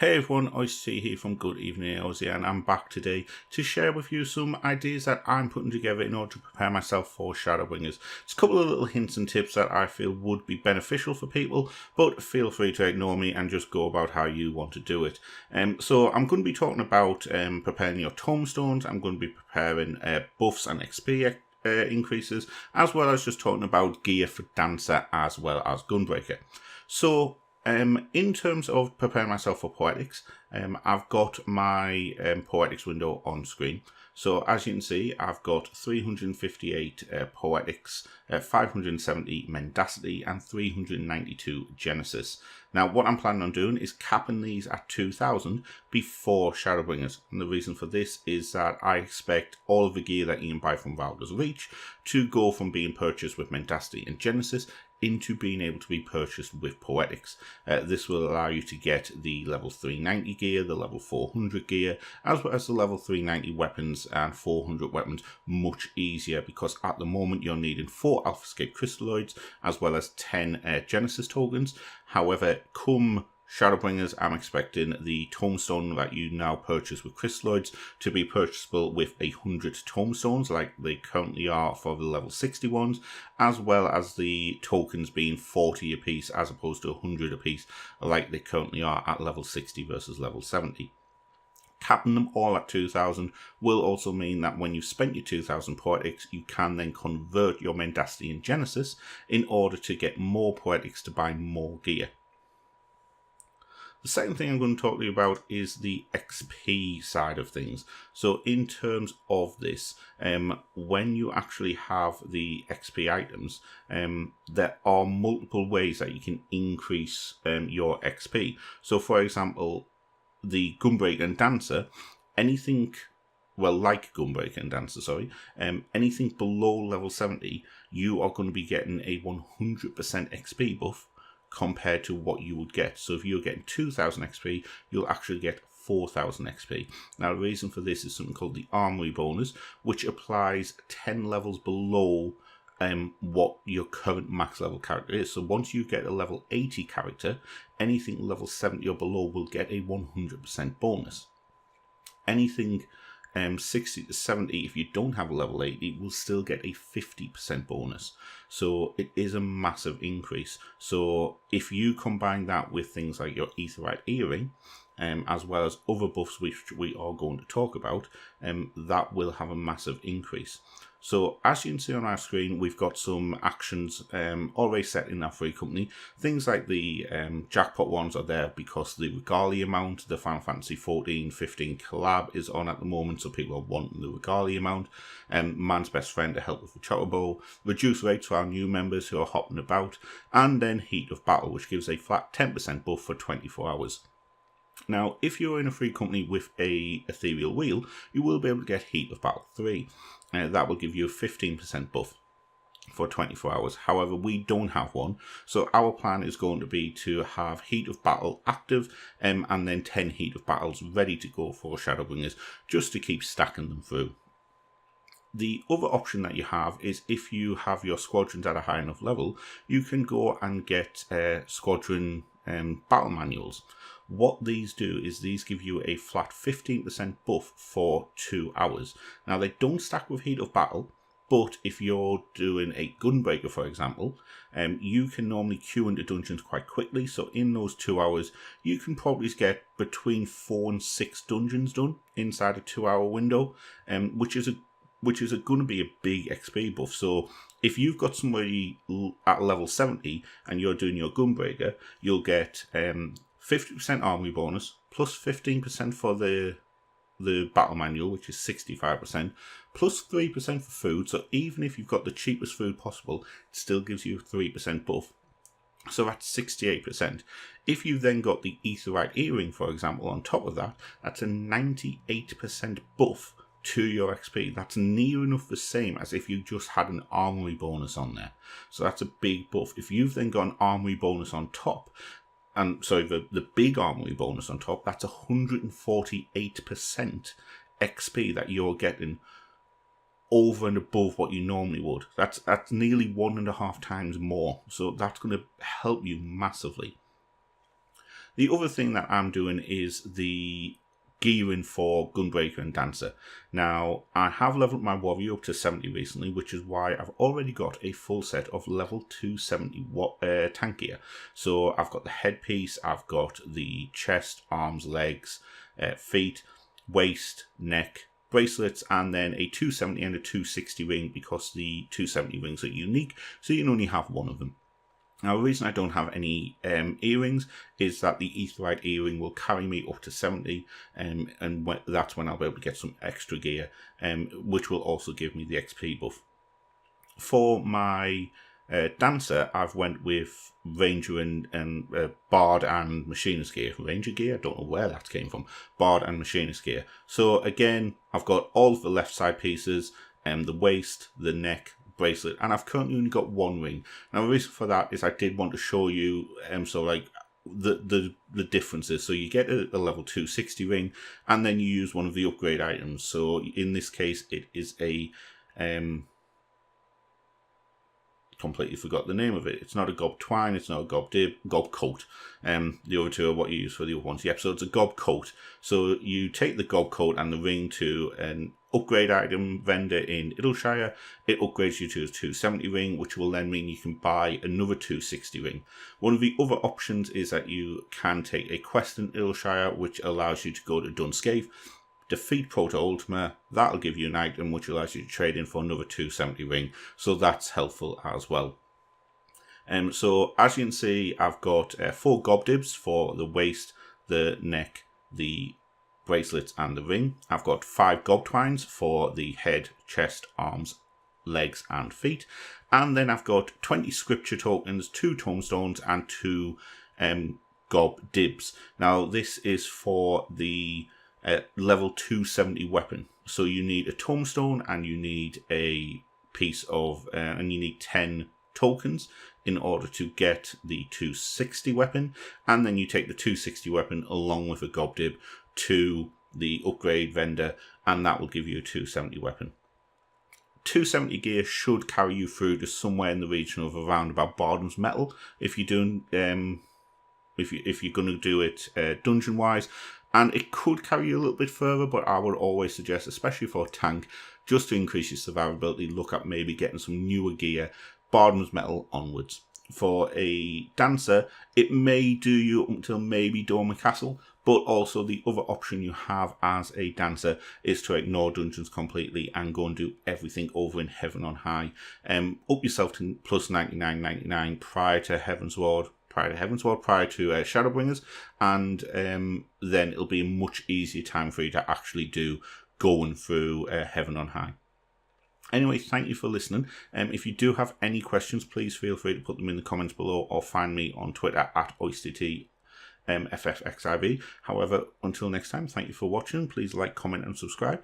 Hey everyone, Oisty T here from Good Evening Eorzea, and I'm back today to share with you some ideas that I'm putting together in order to prepare myself for Shadowbringers. It's a couple of little hints and tips that I feel would be beneficial for people, but feel free to ignore me and just go about how you want to do it. So I'm going to be talking about preparing your tombstones. I'm going to be preparing buffs and XP increases, as well as just talking about gear for Dancer as well as Gunbreaker. So in terms of preparing myself for Poetics, I've got my Poetics window on screen. So as you can see, I've got 358 Poetics, 570 Mendacity, and 392 Genesis. Now, what I'm planning on doing is capping these at 2,000 before Shadowbringers. And the reason for this is that I expect all of the gear that you can buy from Valda's Reach to go from being purchased with Mendacity and Genesis into being able to be purchased with Poetics. This will allow you to get the level 390 gear, the level 400 gear, as well as the level 390 weapons and 400 weapons much easier, because at the moment you're needing 4 Alphascape Crystalloids as well as 10 Genesis tokens. However, come Shadowbringers, I'm expecting the tombstone that you now purchase with crystalloids to be purchasable with 100 tombstones like they currently are for the level 60 ones, as well as the tokens being 40 apiece as opposed to 100 apiece like they currently are at level 60 versus level 70. Capping them all at 2,000 will also mean that when you've spent your 2,000 Poetics, you can then convert your Mendacity and Genesis in order to get more Poetics to buy more gear. The second thing I'm going to talk to you about is the XP side of things. So in terms of this, when you actually have the XP items, there are multiple ways that you can increase your XP. So for example, the Gunbreaker and Dancer, anything, well, like Gunbreaker and Dancer, sorry, anything below level 70, you are going to be getting a 100% XP buff compared to what you would get. So if you're getting 2,000 XP, you'll actually get 4,000 XP. Now, the reason for this is something called the Armory bonus, which applies 10 levels below what your current max level character is. So once you get a level 80 character, anything level 70 or below will get a 100% bonus. Anything 60 to 70, if you don't have a level 80, will still get a 50% bonus. So it is a massive increase. So if you combine that with things like your Aetheryte Earring, as well as other buffs which we are going to talk about, that will have a massive increase. So as you can see on our screen, we've got some actions already set in our free company. Things like the jackpot ones are there because the Regalia mount, the Final Fantasy 14-15 collab is on at the moment, so people are wanting the Regalia mount. Man's Best Friend to help with the Chocobo, reduce rates for our new members who are hopping about, and then Heat of Battle, which gives a flat 10% buff for 24 hours. Now, if you're in a free company with a Ethereal Wheel, you will be able to get Heat of Battle 3. That will give you a 15% buff for 24 hours. However, we don't have one, so our plan is going to be to have Heat of Battle active and then 10 Heat of Battles ready to go for Shadowbringers, just to keep stacking them through. The other option that you have is if you have your squadrons at a high enough level, you can go and get squadron battle manuals. What these do is these give you a flat 15% buff for 2 hours. Now, they don't stack with Heat of Battle, but if you're doing a Gunbreaker, for example, you can normally queue into dungeons quite quickly. So in those 2 hours, you can probably get between 4 and 6 dungeons done inside a 2-hour window, which is going to be a big XP buff. So if you've got somebody at level 70 and you're doing your Gunbreaker, you'll get 50% armory bonus, plus 15% for the battle manual, which is 65%, plus 3% for food. So even if you've got the cheapest food possible, it still gives you a 3% buff. So that's 68%. If you've then got the Aetheryte Earring, for example, on top of that, that's a 98% buff to your XP. That's near enough the same as if you just had an armory bonus on there. So that's a big buff. If you've then got an armory bonus on top, and sorry, the big armory bonus on top, that's 148% XP that you're getting over and above what you normally would. That's nearly 1.5 times more. So that's going to help you massively. The other thing that I'm doing is the gearing for Gunbreaker and Dancer. Now, I have leveled my warrior up to 70 recently, which is why I've already got a full set of level 270 tank gear. So I've got the headpiece, I've got the chest, arms, legs, feet, waist, neck, bracelets, and then a 270 and a 260 ring, because the 270 rings are unique, so you can only have one of them. Now, the reason I don't have any earrings is that the Aetheryte earring will carry me up to 70, and that's when I'll be able to get some extra gear, which will also give me the XP buff. For my Dancer, I've went with Ranger and Bard and Machinist gear. Ranger gear? I don't know where that came from. Bard and Machinist gear. So again, I've got all of the left side pieces, the waist, the neck, bracelet, and I've currently only got one ring. Now, the reason for that is I did want to show you the differences. So you get a level 260 ring, and then you use one of the upgrade items. So in this case, it is a completely forgot the name of it. It's not a gob twine, it's not a gob dib, gob coat. The other two are what you use for the other ones. Yep, so it's a gob coat. So you take the gob coat and the ring to an upgrade item vendor in Eorzea. It upgrades you to a 270 ring, which will then mean you can buy another 260 ring. One of the other options is that you can take a quest in Eorzea, which allows you to go to Dunscape, defeat Proto Ultima. That'll give you an item which allows you to trade in for another 270 ring, so that's helpful as well. So as you can see, I've got 4 gob dibs for the waist, the neck, the bracelets and the ring. I've got 5 gob twines for the head, chest, arms, legs and feet, and then I've got 20 scripture tokens, 2 tombstones and 2 gob dibs. Now this is for the level 270 weapon. So you need a tombstone and you need a piece of and you need 10 tokens in order to get the 260 weapon, and then you take the 260 weapon along with a gob dib to the upgrade vendor, and that will give you a 270 weapon. 270 gear should carry you through to somewhere in the region of around about Bardham's Metal if you're doing if you're going to do it dungeon wise. And it could carry you a little bit further, but I would always suggest, especially for a tank, just to increase your survivability, look at maybe getting some newer gear, Bardham's Metal onwards. For a Dancer, it may do you up until maybe Dormer Castle, but also the other option you have as a Dancer is to ignore dungeons completely and go and do everything over in Heaven on High. Up yourself to plus 99.99 prior to Heavensward, prior to Shadowbringers, and then it'll be a much easier time for you to actually do going through Heaven on High. Anyway, thank you for listening. If you do have any questions, please feel free to put them in the comments below or find me on Twitter at Oisty T, FFXIV. However, until next time, thank you for watching. Please like, comment and subscribe.